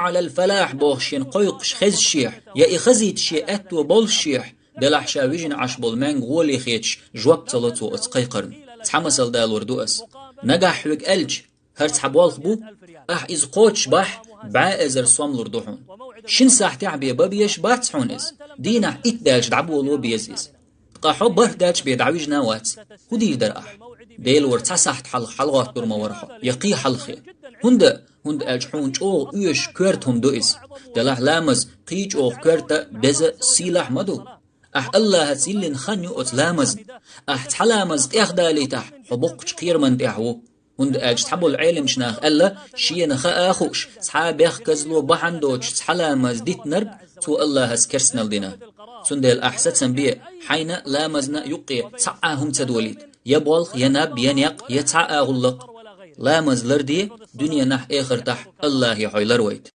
على الفلاح بوخشين قيقش خز شيح يا إخزيت شي أتو بول شيح دلح شاويجن عش بول مان غولي خيتش جواب تلطو اتقيقرن تحمسل دالور دوأس نجح وك ألج هرت حبوالخ بو إز قوتش باح بعائزر صوملور دوحون شن ساحتي عبي بابيش باتحون إز دينا إتدالش دعبولو بيزيز قاحو بره دالش بيدعويج نوات هدي در ديل ورتسحت حلغات دور مورحو يقي حلخي هند أجحون أو إيش كرتهم دوئس دلح لامز قيج أو كرت بز سيلح مدو الله هتسيلن خنيو أتلامز تحلامز إخدالي تح حبوق قير من تحو هند أجتحبو العلم شناخ ألا شي نخا آخوش صحاب يخكزلو بحندوش تحلامز ديت نرب تو الله هسكرسنا لدينا سندل أحسن بيه حين لامزنا يقي تعاهم تدوليت يبولخ يناب ينيق يتعاغلق لامز لردي دنيا نح آخر تح الله يحيلر ويت